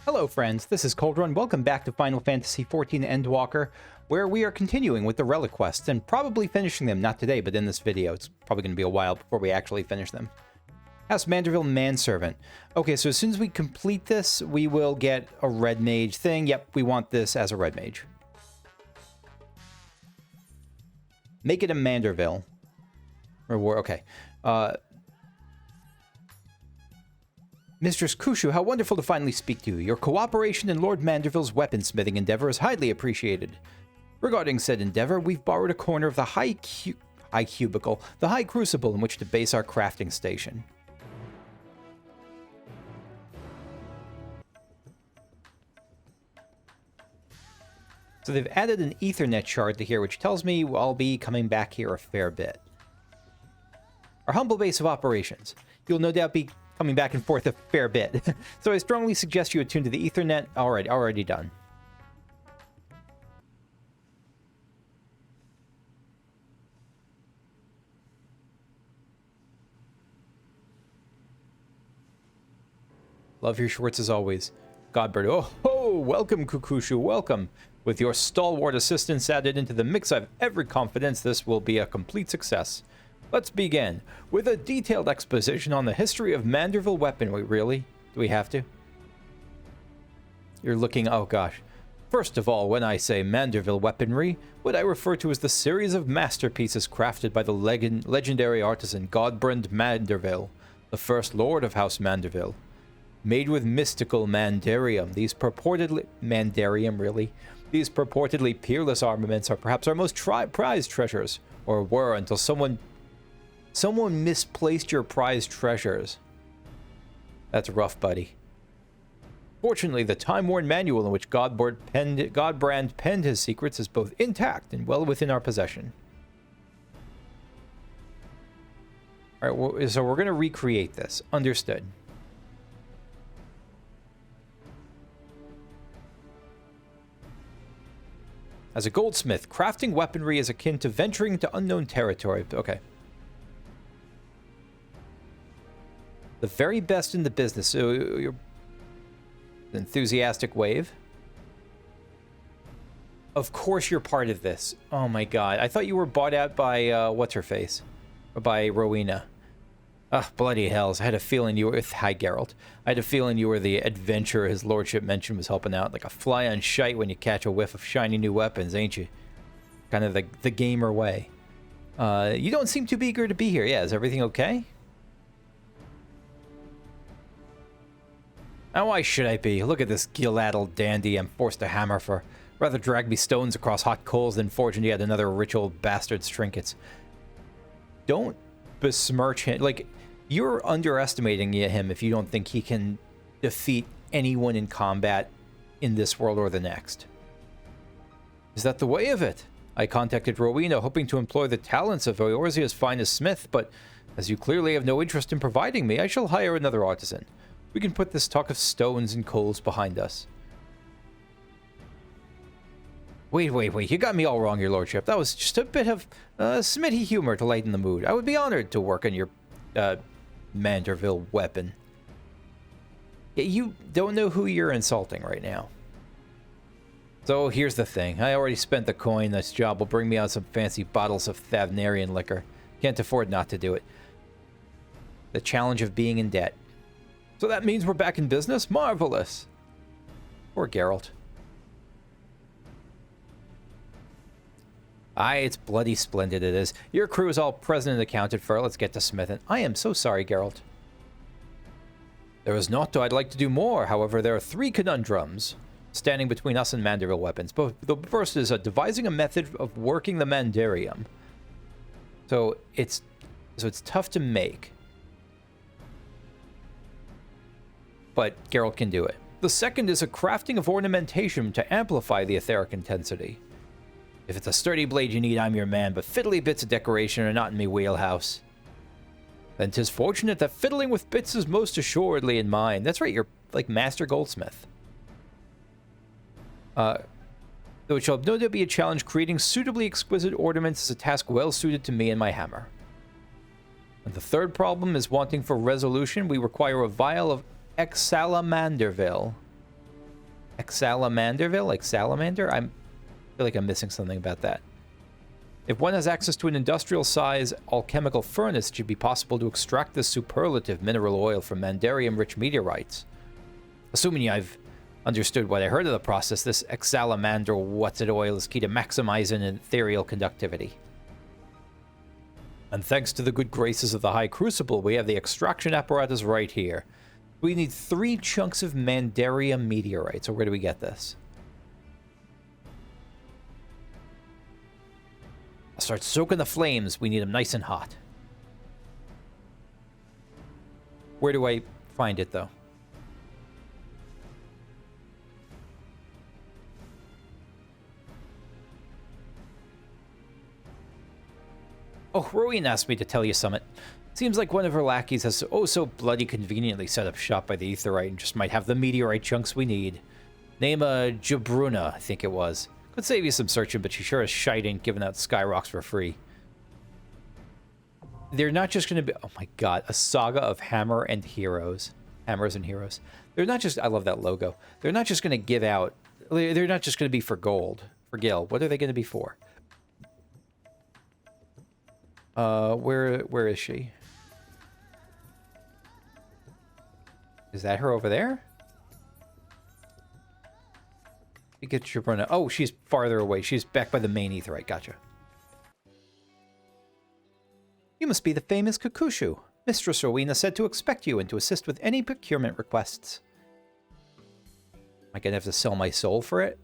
Hello friends, this is Cold Run. Welcome back to Final Fantasy XIV Endwalker, where we are continuing with the relic quests and probably finishing them, not today, but in this video. It's probably going to be a while before we actually finish them. House Manderville Manservant. Okay, so as soon as we complete this, we will get a red mage thing. Yep, we want this as a red mage. Make it a Manderville. Okay. Mistress Kushu, how wonderful to finally speak to you. Your cooperation in Lord Manderville's weaponsmithing endeavor is highly appreciated. Regarding said endeavor, we've borrowed a corner of the high cubicle, the high crucible in which to base our crafting station. So they've added an Ethernet shard to here, which tells me I'll be coming back here a fair bit. Our humble base of operations. You'll no doubt be coming back and forth a fair bit. So I strongly suggest you attune to the Ethernet. Already done. Love your shorts as always. Godbert. Oh ho! Welcome, Kukushu, welcome. With your stalwart assistance added into the mix, I've every confidence this will be a complete success. Let's begin with a detailed exposition on the history of Manderville weaponry. Really? Do we have to? You're looking... oh gosh. First of all, when I say Manderville weaponry, what I refer to is the series of masterpieces crafted by the legendary artisan Godbert Manderville, the first lord of House Manderville. Made with mystical Mandarium, these purportedly... Mandarium, really? These purportedly peerless armaments are perhaps our most prized treasures, or were until someone misplaced your prized treasures. That's rough, buddy. Fortunately, the time-worn manual in which Godbrand penned his secrets is both intact and well within our possession. Alright, so we're going to recreate this. Understood. As a goldsmith, crafting weaponry is akin to venturing into unknown territory. Okay. The very best in the business. So you're enthusiastic wave. Of course you're part of this. Oh my god. I thought you were bought out by, what's-her-face? Or by Rowena. Ugh, bloody hells. I had a feeling you were... Hi, Geralt. I had a feeling you were the adventurer his lordship mentioned was helping out. Like a fly on shite when you catch a whiff of shiny new weapons, ain't you? Kind of the gamer way. You don't seem too eager to be here. Yeah, is everything okay? Now, why should I be? Look at this gill-addled dandy I'm forced to hammer for. Rather drag me stones across hot coals than forge into yet another rich old bastard's trinkets. Don't besmirch him. Like, you're underestimating him if you don't think he can defeat anyone in combat in this world or the next. Is that the way of it? I contacted Rowena hoping to employ the talents of Eorzea's finest smith, but as you clearly have no interest in providing me, I shall hire another artisan. We can put this talk of stones and coals behind us. Wait, you got me all wrong, your lordship. That was just a bit of smitty humor to lighten the mood. I would be honored to work on your Manderville weapon. You don't know who you're insulting right now. So here's the thing. I already spent the coin. This job will bring me out some fancy bottles of Thavnarian liquor. Can't afford not to do it. The challenge of being in debt. So that means we're back in business? Marvelous. Poor Geralt. Aye, it's bloody splendid it is. Your crew is all present and accounted for. Let's get to smithing. I am so sorry, Geralt. There is naught I'd like to do more. However, there are 3 conundrums standing between us and Manderville weapons. But the first is devising a method of working the Mandarium. So it's tough to make. But Geralt can do it. The second is a crafting of ornamentation to amplify the etheric intensity. If it's a sturdy blade you need, I'm your man, but fiddly bits of decoration are not in me wheelhouse. Then 'tis fortunate that fiddling with bits is most assuredly in mine. That's right, you're like master goldsmith. Though it shall no doubt be a challenge, creating suitably exquisite ornaments is a task well suited to me and my hammer. And the third problem is wanting for resolution, we require a vial of Exalamanderville. Exalamanderville? Like salamander? I feel like I'm missing something about that. If one has access to an industrial-size alchemical furnace, it should be possible to extract this superlative mineral oil from Mandarium-rich meteorites. Assuming I've understood what I heard of the process, this Exalamander what's-it oil is key to maximizing ethereal conductivity. And thanks to the good graces of the High Crucible, we have the extraction apparatus right here. We need 3 chunks of Mandarium meteorite. So where do we get this? I'll start soaking the flames. We need them nice and hot. Where do I find it, though? Oh, Rowena asked me to tell you something. Seems like one of her lackeys has so bloody conveniently set up shop by the Aetherite and just might have the meteorite chunks we need. Name Jabruna, I think it was. Could save you some searching, but she sure as shite ain't giving out Skyrocks for free. They're not just going to be... Oh my god, a saga of hammer and heroes. Hammers and heroes. They're not just... I love that logo. They're not just going to give out... They're not just going to be for gold. For Gil. What are they going to be for? Where is she? Is that her over there? You get your Bruna. Oh, she's farther away. She's back by the main Aetherite. Gotcha. You must be the famous Kakushu. Mistress Rowena said to expect you and to assist with any procurement requests. Am I gonna have to sell my soul for it?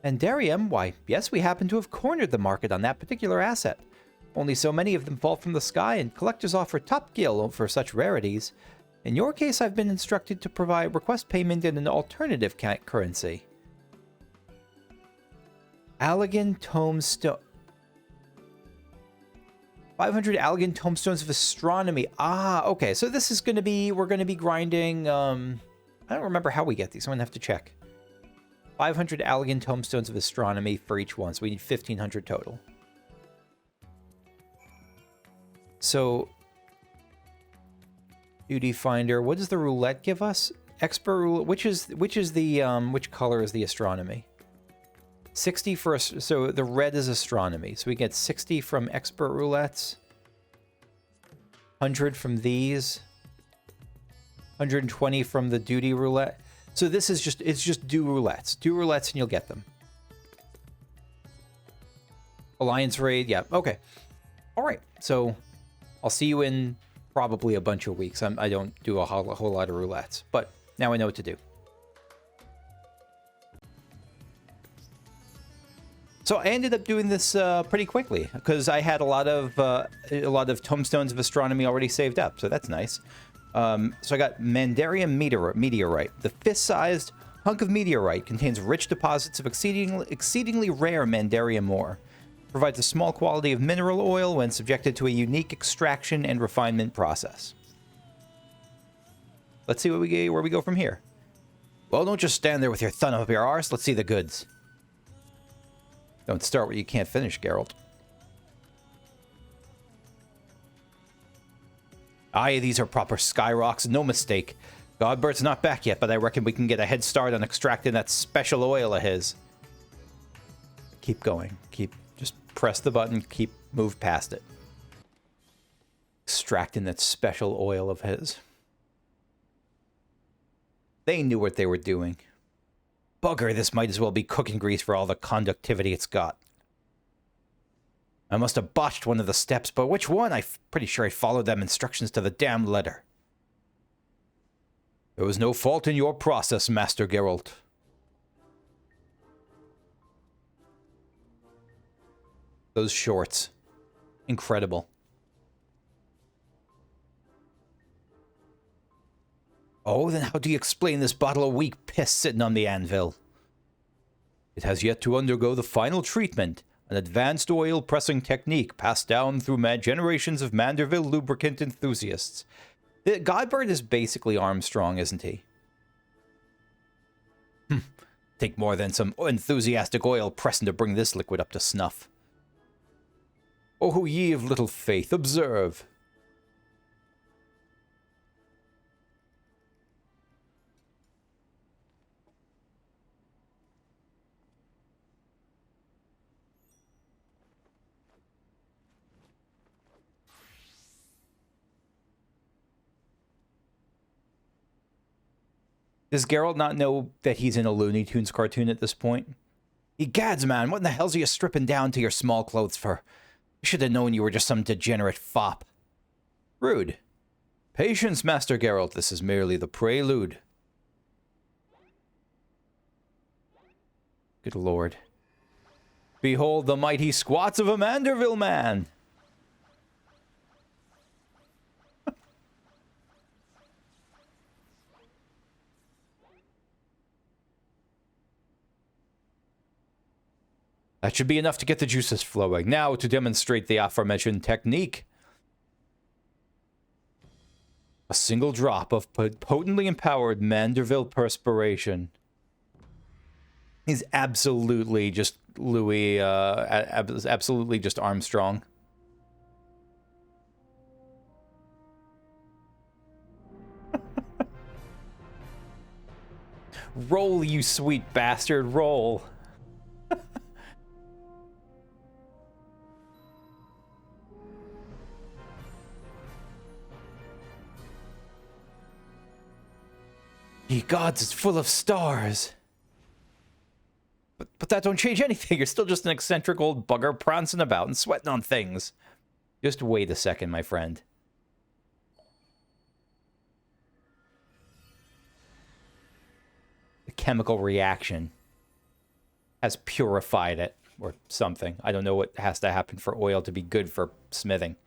Mandarium? Why, yes, we happen to have cornered the market on that particular asset. Only so many of them fall from the sky, and collectors offer top gil for such rarities. In your case, I've been instructed to request payment in an alternative currency. Allegan Tombstone. 500 Allegan Tomestones of Astronomy. Ah, okay. So this is going to be... We're going to be grinding... I don't remember how we get these. I'm going to have to check. 500 Allegan Tomestones of Astronomy for each one. So we need 1,500 total. So... Duty Finder. What does the roulette give us? Expert roulette. Which color is the astronomy? 60 for us. So the red is astronomy. So we get 60 from expert roulettes. 100 from these. 120 from the duty roulette. So this is just, it's just do roulettes. Do roulettes and you'll get them. Alliance raid. Yeah. Okay. All right. So I'll see you in probably a bunch of weeks. I don't do a whole lot of roulettes, but now I know what to do. So I ended up doing this pretty quickly because I had a lot of tomestones of astronomy already saved up, so that's nice. So I got Mandarium meteorite. The fist-sized hunk of meteorite contains rich deposits of exceedingly rare Mandarium ore. Provides a small quality of mineral oil when subjected to a unique extraction and refinement process. Let's see where we go from here. Well, don't just stand there with your thumb up your arse. Let's see the goods. Don't start what you can't finish, Geralt. Aye, these are proper Skyrocks, no mistake. Godbert's not back yet, but I reckon we can get a head start on extracting that special oil of his. Keep going. Just press the button, move past it. Extracting that special oil of his. They knew what they were doing. Bugger, this might as well be cooking grease for all the conductivity it's got. I must have botched one of the steps, but which one? I'm pretty sure I followed them instructions to the damn letter. There was no fault in your process, Master Geralt. Those shorts. Incredible. Oh, then how do you explain this bottle of weak piss sitting on the anvil? It has yet to undergo the final treatment, an advanced oil pressing technique passed down through generations of Manderville lubricant enthusiasts. Godbert is basically Armstrong, isn't he? Take more than some enthusiastic oil pressing to bring this liquid up to snuff. Oh, ye of little faith, observe. Does Geralt not know that he's in a Looney Tunes cartoon at this point? Egads, man, what in the hell's you stripping down to your small clothes for? You should have known you were just some degenerate fop. Rude. Patience, Master Geralt. This is merely the prelude. Good lord. Behold the mighty squats of a Manderville man! That should be enough to get the juices flowing. Now to demonstrate the aforementioned technique. A single drop of potently empowered Manderville perspiration. He's absolutely just Louis, absolutely just Armstrong. Roll, you sweet bastard, roll. Ye gods, it's full of stars. But that don't change anything. You're still just an eccentric old bugger prancing about and sweating on things. Just wait a second, my friend. The chemical reaction has purified it, or something. I don't know what has to happen for oil to be good for smithing.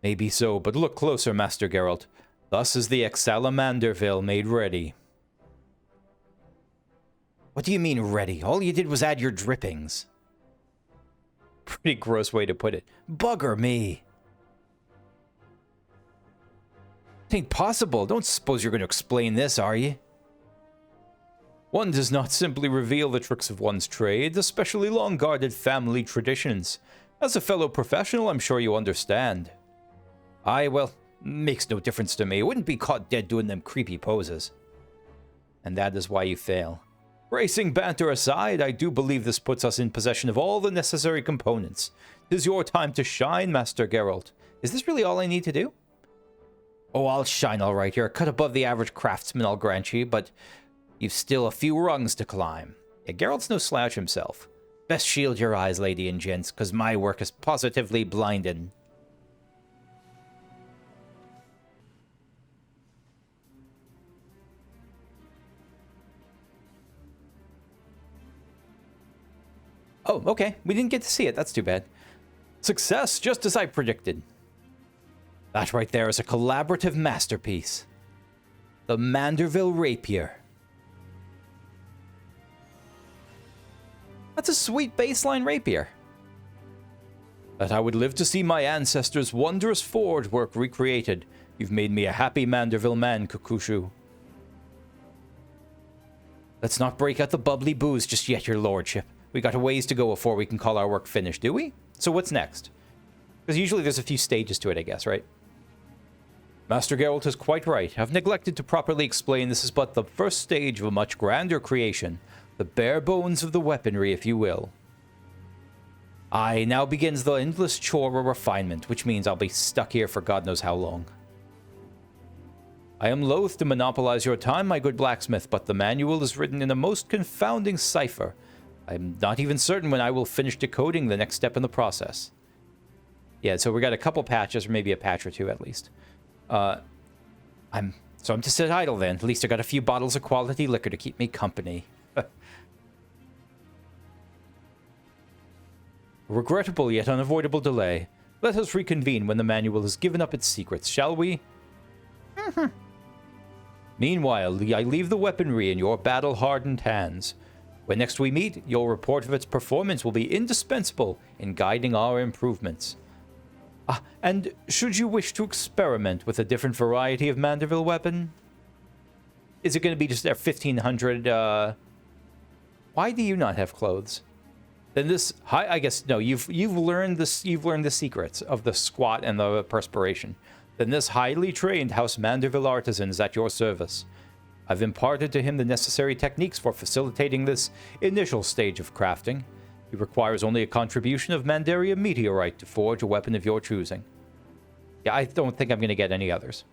Maybe so, but look closer, Master Geralt. Thus is the Exalamanderville made ready. What do you mean, ready? All you did was add your drippings. Pretty gross way to put it. Bugger me. It ain't possible. Don't suppose you're going to explain this, are you? One does not simply reveal the tricks of one's trade, especially long-guarded family traditions. As a fellow professional, I'm sure you understand. Aye, well, makes no difference to me. Wouldn't be caught dead doing them creepy poses. And that is why you fail. Racing banter aside, I do believe this puts us in possession of all the necessary components. 'Tis your time to shine, Master Geralt. Is this really all I need to do? Oh, I'll shine all right. You're a cut above the average craftsman, I'll grant you, but you've still a few rungs to climb. Yeah, Geralt's no slouch himself. Best shield your eyes, lady and gents, 'cause my work is positively blinding. Oh, okay. We didn't get to see it. That's too bad. Success, just as I predicted. That right there is a collaborative masterpiece. The Manderville Rapier. That's a sweet baseline rapier. That I would live to see my ancestors' wondrous forge work recreated. You've made me a happy Manderville man, Kukushu. Let's not break out the bubbly booze just yet, your lordship. We got a ways to go before we can call our work finished, do we? So what's next? Because usually there's a few stages to it, I guess, right? Master Geralt is quite right. I've neglected to properly explain this is but the first stage of a much grander creation. The bare bones of the weaponry, if you will. Aye, now begins the endless chore of refinement, which means I'll be stuck here for God knows how long. I am loath to monopolize your time, my good blacksmith, but the manual is written in a most confounding cipher. I'm not even certain when I will finish decoding the next step in the process. Yeah, so we got a couple patches, or maybe a patch or two at least. I'm to sit idle then. At least I got a few bottles of quality liquor to keep me company. Regrettable yet unavoidable delay. Let us reconvene when the manual has given up its secrets, shall we? Meanwhile, I leave the weaponry in your battle-hardened hands. When next we meet, your report of its performance will be indispensable in guiding our improvements. And should you wish to experiment with a different variety of Manderville weapon? Is it going to be just their 1500, Why do you not have clothes? Then this, I guess, no, you've learned this, you've learned the secrets of the squat and the perspiration. Then this highly trained House Manderville artisan is at your service. I've imparted to him the necessary techniques for facilitating this initial stage of crafting. He requires only a contribution of Mandaria meteorite to forge a weapon of your choosing. Yeah, I don't think I'm going to get any others.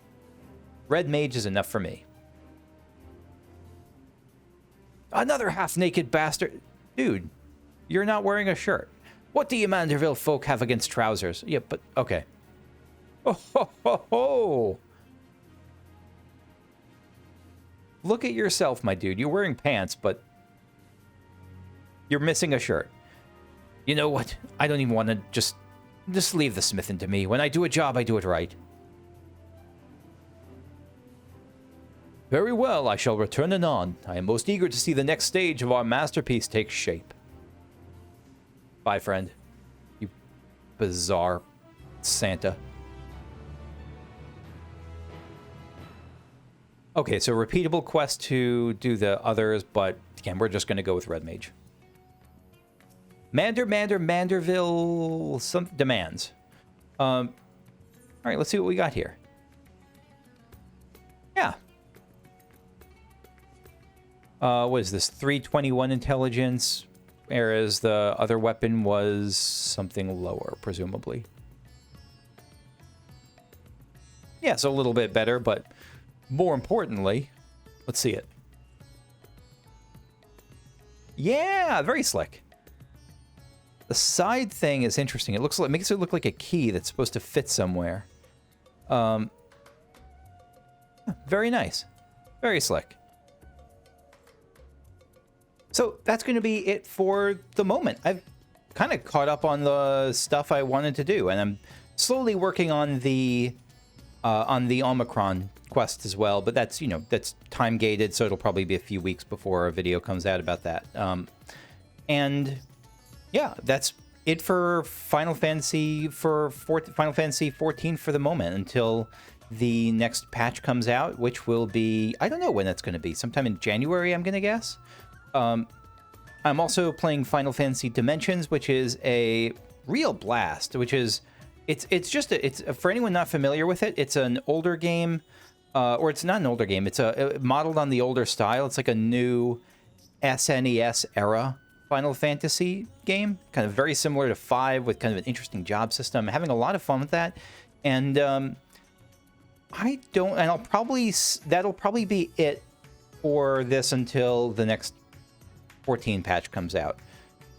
Red mage is enough for me. Another half-naked bastard. Dude, you're not wearing a shirt. What do you Manderville folk have against trousers? Yeah, but okay. Oh, ho, ho, ho. Look at yourself, my dude. You're wearing pants, but you're missing a shirt. You know what? I don't even want to just leave the smithing to me. When I do a job, I do it right. Very well, I shall return anon. I am most eager to see the next stage of our masterpiece take shape. Bye, friend. You bizarre Santa. Okay, so repeatable quest to do the others, but again, we're just going to go with Red Mage. Manderville, some demands. All right, let's see what we got here. Yeah. What is this? 321 intelligence, whereas the other weapon was something lower, presumably. Yeah, so a little bit better, but more importantly, let's see it. Yeah, very slick. The side thing is interesting. It makes it look like a key that's supposed to fit somewhere. Very nice. Very slick. So that's going to be it for the moment. I've kind of caught up on the stuff I wanted to do, and I'm slowly working on the Omicron quest as well. But that's, you know, that's time gated, so it'll probably be a few weeks before a video comes out about that. And yeah, that's it for Final Fantasy Final Fantasy 14 for the moment until the next patch comes out, which will be, I don't know when that's going to be, sometime in January, I'm going to guess. I'm also playing Final Fantasy Dimensions, which is a real blast, which is, it's for anyone not familiar with it, it's an older game, or it's not an older game, it's modeled on the older style. It's like a new SNES era Final Fantasy game, kind of very similar to 5 with kind of an interesting job system. I'm having a lot of fun with that, and that'll probably be it for this until the next 14 patch comes out.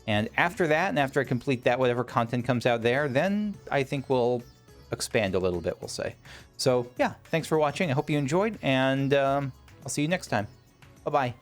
And after that, and after I complete that, whatever content comes out there, then I think we'll expand a little bit, we'll say. So yeah, thanks for watching. I hope you enjoyed, and I'll see you next time. Bye-bye.